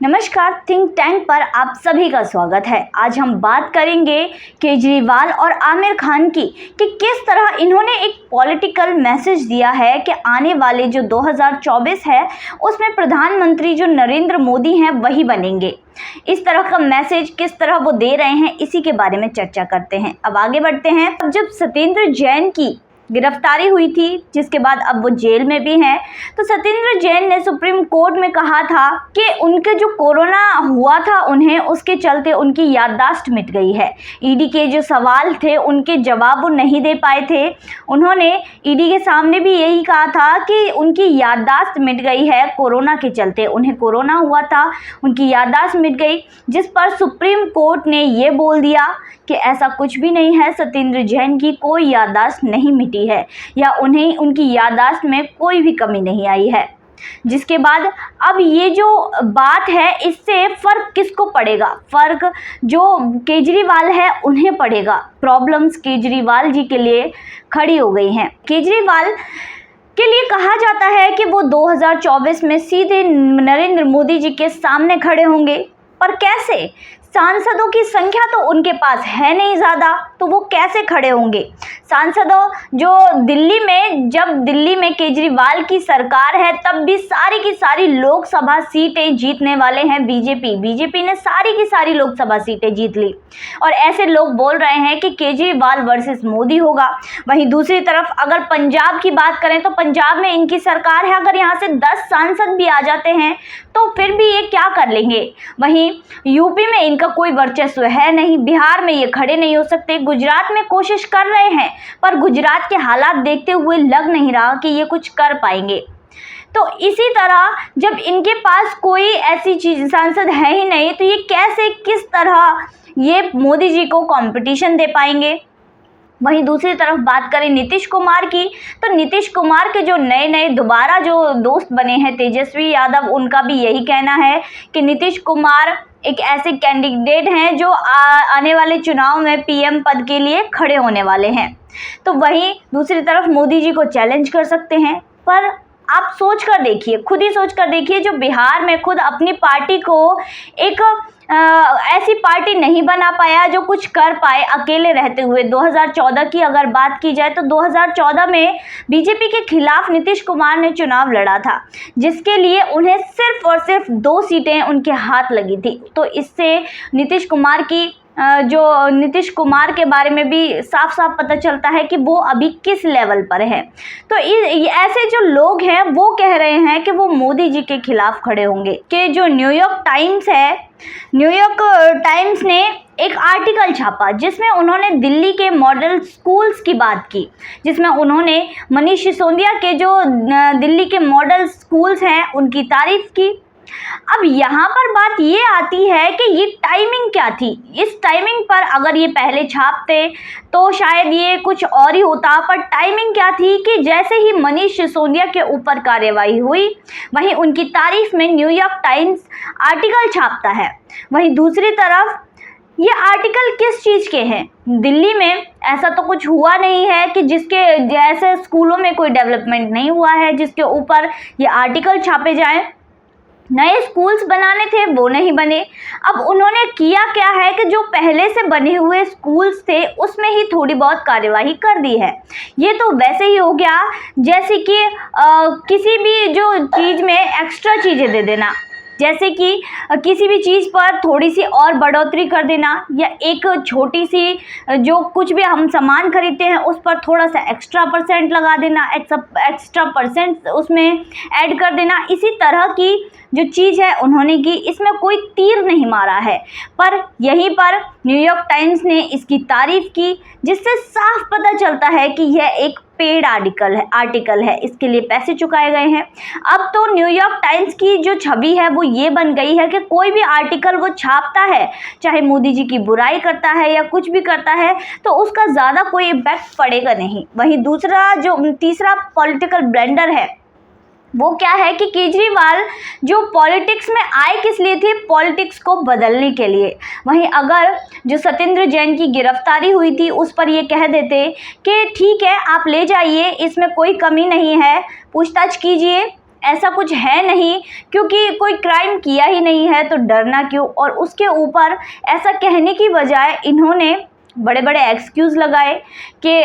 नमस्कार, think tank पर आप सभी का स्वागत है। आज हम बात करेंगे केजरीवाल और आमिर खान की कि किस तरह इन्होंने एक पॉलिटिकल मैसेज दिया है कि आने वाले जो 2024 है उसमें प्रधानमंत्री जो नरेंद्र मोदी हैं वही बनेंगे। इस तरह का मैसेज किस तरह वो दे रहे हैं, इसी के बारे में चर्चा करते हैं। अब आगे बढ़ते हैं। अब जब सत्येंद्र जैन की गिरफ्तारी हुई थी, जिसके बाद अब वो जेल में भी हैं, तो सत्येंद्र जैन ने सुप्रीम कोर्ट में कहा था कि उनके जो कोरोना हुआ था उन्हें, उसके चलते उनकी याददाश्त मिट गई है। ईडी के जो सवाल थे उनके जवाब वो नहीं दे पाए थे। उन्होंने ईडी के सामने भी यही कहा था कि उनकी याददाश्त मिट गई है कोरोना के चलते, उन्हें कोरोना हुआ था, उनकी याददाश्त मिट गई। जिस पर सुप्रीम कोर्ट ने ये बोल दिया कि ऐसा कुछ भी नहीं है, सत्येंद्र जैन की कोई याददाश्त नहीं मिटी है या उन्हें उनकी याददाश्त में कोई भी कमी नहीं आई है। जिसके बाद अब ये जो बात है, इससे फ़र्क किसको पड़ेगा? फ़र्क जो केजरीवाल है उन्हें पड़ेगा। प्रॉब्लम्स केजरीवाल जी के लिए खड़ी हो गई हैं। केजरीवाल के लिए कहा जाता है कि वो 2024 में सीधे नरेंद्र मोदी जी के सामने खड़े होंगे, पर कैसे? सांसदों की संख्या तो उनके पास है नहीं ज़्यादा, तो वो कैसे खड़े होंगे? सांसदों जो जब दिल्ली में केजरीवाल की सरकार है, तब भी सारी की सारी लोकसभा सीटें जीतने वाले हैं बीजेपी ने सारी की सारी लोकसभा सीटें जीत ली। और ऐसे लोग बोल रहे हैं कि केजरीवाल वर्सेस मोदी होगा। वहीं दूसरी तरफ अगर पंजाब की बात करें तो पंजाब में इनकी सरकार है, अगर यहाँ से 10 सांसद भी आ जाते हैं तो फिर भी ये क्या कर लेंगे। वहीं यूपी में इनका कोई वर्चस्व है नहीं, बिहार में ये खड़े नहीं हो सकते, गुजरात में कोशिश कर रहे हैं, पर गुजरात के हालात देखते हुए लग नहीं रहा कि ये कुछ कर पाएंगे। तो इसी तरह जब इनके पास कोई ऐसी चीज सांसद है ही नहीं, तो ये कैसे, किस तरह ये मोदी जी को कंपटीशन दे पाएंगे। वहीं दूसरी तरफ बात करें नीतीश कुमार की, तो नीतीश कुमार के जो नए दोबारा जो दोस्त बने हैं तेजस्वी यादव, उनका भी यही कहना है कि नीतीश कुमार एक ऐसे कैंडिडेट हैं जो आने वाले चुनाव में पीएम पद के लिए खड़े होने वाले हैं। तो वहीं दूसरी तरफ मोदी जी को चैलेंज कर सकते हैं। पर आप सोच कर देखिए, खुद ही सोच कर देखिए, जो बिहार में खुद अपनी पार्टी को एक ऐसी पार्टी नहीं बना पाया जो कुछ कर पाए अकेले रहते हुए। 2014 की अगर बात की जाए तो 2014 में बीजेपी के खिलाफ नीतीश कुमार ने चुनाव लड़ा था, जिसके लिए उन्हें सिर्फ और सिर्फ 2 सीटें उनके हाथ लगी थी। तो इससे नीतीश कुमार के बारे में भी साफ साफ पता चलता है कि वो अभी किस लेवल पर है। तो ऐसे जो लोग हैं वो कह रहे हैं कि वो मोदी जी के खिलाफ खड़े होंगे। कि जो न्यूयॉर्क टाइम्स ने एक आर्टिकल छापा जिसमें उन्होंने दिल्ली के मॉडल स्कूल्स की बात की, जिसमें उन्होंने मनीष सिसोदिया के जो दिल्ली के मॉडल स्कूल्स हैं उनकी तारीफ की। अब यहाँ पर बात ये आती है कि ये टाइमिंग क्या थी। इस टाइमिंग पर अगर ये पहले छापते तो शायद ये कुछ और ही होता, पर टाइमिंग क्या थी कि जैसे ही मनीष सिसोदिया के ऊपर कार्रवाई हुई, वहीं उनकी तारीफ में न्यूयॉर्क टाइम्स आर्टिकल छापता है। वहीं दूसरी तरफ ये आर्टिकल किस चीज़ के हैं? दिल्ली में ऐसा तो कुछ हुआ नहीं है कि जिसके जैसे स्कूलों में कोई डेवलपमेंट नहीं हुआ है जिसके ऊपर ये आर्टिकल छापे जाएं। नए स्कूल्स बनाने थे वो नहीं बने। अब उन्होंने किया क्या है कि जो पहले से बने हुए स्कूल्स थे उसमें ही थोड़ी बहुत कार्यवाही कर दी है। ये तो वैसे ही हो गया जैसे कि किसी भी जो चीज़ में एक्स्ट्रा चीज़ें दे देना, जैसे कि किसी भी चीज़ पर थोड़ी सी और बढ़ोतरी कर देना, या एक छोटी सी जो कुछ भी हम सामान खरीदते हैं उस पर थोड़ा सा एक्स्ट्रा परसेंट लगा देना, एक्स्ट्रा परसेंट उसमें ऐड कर देना। इसी तरह की जो चीज़ है उन्होंने की, इसमें कोई तीर नहीं मारा है। पर यहीं पर न्यूयॉर्क टाइम्स ने इसकी तारीफ की, जिससे साफ पता चलता है कि यह एक पेड आर्टिकल है, इसके लिए पैसे चुकाए गए हैं। अब तो न्यूयॉर्क टाइम्स की जो छवि है वो ये बन गई है कि कोई भी आर्टिकल वो छापता है, चाहे मोदी जी की बुराई करता है या कुछ भी करता है, तो उसका ज़्यादा कोई इम्पैक्ट पड़ेगा नहीं। वहीं तीसरा पॉलिटिकल ब्लेंडर है वो क्या है कि केजरीवाल जो पॉलिटिक्स में आए किस लिए थे? पॉलिटिक्स को बदलने के लिए। वहीं अगर जो सत्येंद्र जैन की गिरफ्तारी हुई थी उस पर ये कह देते कि ठीक है आप ले जाइए, इसमें कोई कमी नहीं है, पूछताछ कीजिए, ऐसा कुछ है नहीं, क्योंकि कोई क्राइम किया ही नहीं है तो डरना क्यों। और उसके ऊपर ऐसा कहने की बजाय इन्होंने बड़े बड़े एक्सक्यूज़ लगाए कि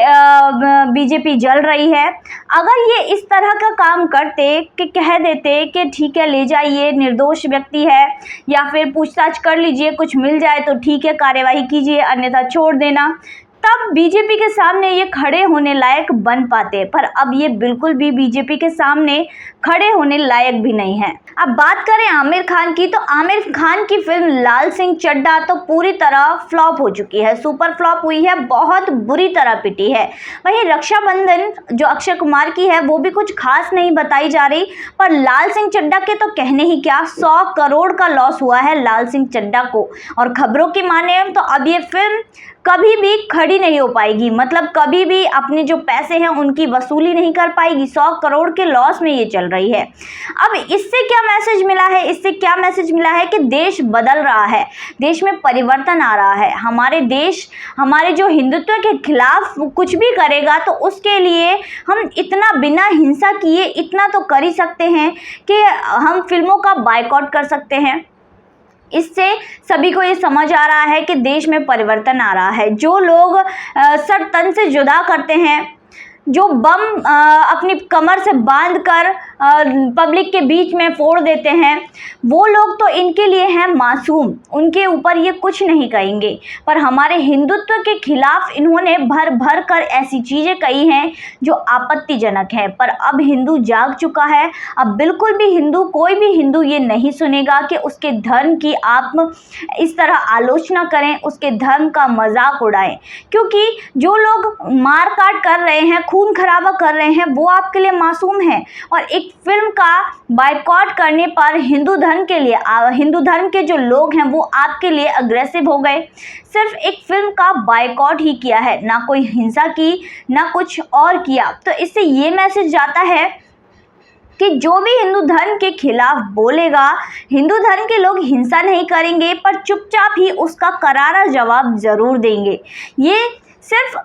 बीजेपी जल रही है। अगर ये इस तरह का काम करते कि कह देते कि ठीक है ले जाइए, निर्दोष व्यक्ति है, या फिर पूछताछ कर लीजिए, कुछ मिल जाए तो ठीक है कार्यवाही कीजिए, अन्यथा छोड़ देना, तब बीजेपी के सामने ये खड़े होने लायक बन पाते। पर अब ये बिल्कुल भी बीजेपी के सामने खड़े होने लायक भी नहीं है। अब बात करें आमिर खान की, तो आमिर खान की फिल्म लाल सिंह चड्ढा तो पूरी तरह फ्लॉप हो चुकी है, सुपर फ्लॉप हुई है, बहुत बुरी तरह पिटी है। वहीं रक्षाबंधन जो अक्षय कुमार की है वो भी कुछ खास नहीं बताई जा रही, पर लाल सिंह चड्ढा के तो कहने ही क्या, 100 करोड़ का लॉस हुआ है लाल सिंह चड्ढा को। और खबरों की माने तो अब ये फिल्म कभी भी खड़ी नहीं हो पाएगी, मतलब कभी भी अपने जो पैसे हैं उनकी वसूली नहीं कर पाएगी। 100 करोड़ के लॉस में ये चल रही है। अब इससे क्या मैसेज मिला है, इससे क्या मैसेज मिला है कि देश बदल रहा है, देश में परिवर्तन आ रहा है। हमारे देश हमारे जो हिंदुत्व के खिलाफ कुछ भी करेगा तो उसके लिए हम इतना बिना हिंसा किए इतना तो कर ही सकते हैं कि हम फिल्मों का बायकॉट कर सकते हैं। इससे सभी को ये समझ आ रहा है कि देश में परिवर्तन आ रहा है। जो लोग सर तन से जुदा करते हैं, जो बम अपनी कमर से बांधकर पब्लिक के बीच में फोड़ देते हैं, वो लोग तो इनके लिए हैं मासूम, उनके ऊपर ये कुछ नहीं कहेंगे। पर हमारे हिंदुत्व के खिलाफ इन्होंने भर भर कर ऐसी चीज़ें कही हैं जो आपत्तिजनक है। पर अब हिंदू जाग चुका है। अब बिल्कुल भी हिंदू, कोई भी हिंदू ये नहीं सुनेगा कि उसके धर्म की आप इस तरह आलोचना करें, उसके धर्म का मजाक उड़ाएं। क्योंकि जो लोग मार काट कर रहे हैं, खून खराबा कर रहे हैं, वो आपके लिए मासूम है। और एक फिल्म का बायकॉट करने पर हिंदू धर्म के जो लोग हैं वो आपके लिए अग्रेसिव हो गए। सिर्फ एक फिल्म का बायकॉट ही किया है, ना कोई हिंसा की, ना कुछ और किया। तो इससे ये मैसेज जाता है कि जो भी हिंदू धर्म के खिलाफ बोलेगा, हिंदू धर्म के लोग हिंसा नहीं करेंगे, पर चुपचाप ही उसका करारा जवाब ज़रूर देंगे। ये सिर्फ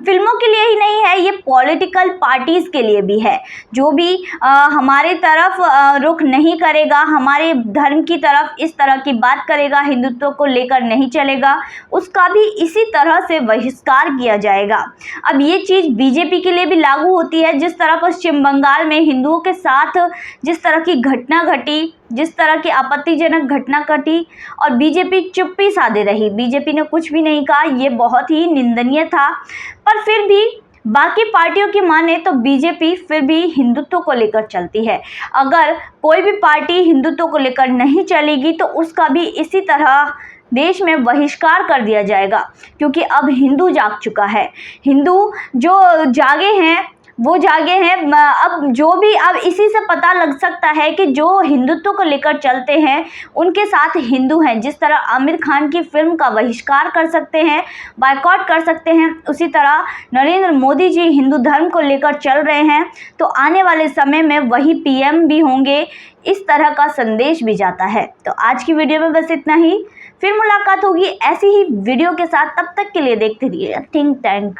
फिल्मों के लिए ही नहीं है, ये पॉलिटिकल पार्टीज़ के लिए भी है। जो भी हमारे तरफ रुख नहीं करेगा, हमारे धर्म की तरफ इस तरह की बात करेगा, हिंदुत्व को लेकर नहीं चलेगा, उसका भी इसी तरह से बहिष्कार किया जाएगा। अब ये चीज़ बीजेपी के लिए भी लागू होती है। जिस तरह पश्चिम बंगाल में हिंदुओं के साथ जिस तरह की घटना घटी, जिस तरह की आपत्तिजनक घटना घटी, और बीजेपी चुप्पी साधे रही, बीजेपी ने कुछ भी नहीं कहा, ये बहुत ही निंदनीय था। पर फिर भी बाकी पार्टियों की माने तो बीजेपी फिर भी हिंदुत्व को लेकर चलती है। अगर कोई भी पार्टी हिंदुत्व को लेकर नहीं चलेगी तो उसका भी इसी तरह देश में बहिष्कार कर दिया जाएगा। क्योंकि अब हिंदू जाग चुका है, हिंदू जो जागे हैं वो जागे हैं। अब जो भी, अब इसी से पता लग सकता है कि जो हिंदुत्व को लेकर चलते हैं उनके साथ हिंदू हैं। जिस तरह आमिर खान की फिल्म का बहिष्कार कर सकते हैं, बायकॉट कर सकते हैं, उसी तरह नरेंद्र मोदी जी हिंदू धर्म को लेकर चल रहे हैं। तो आने वाले समय में वही पीएम भी होंगे, इस तरह का संदेश भी जाता है। तो आज की वीडियो में बस इतना ही, फिर मुलाकात होगी ऐसी ही वीडियो के साथ। तब तक के लिए देखते रहिए थिंक टैंक।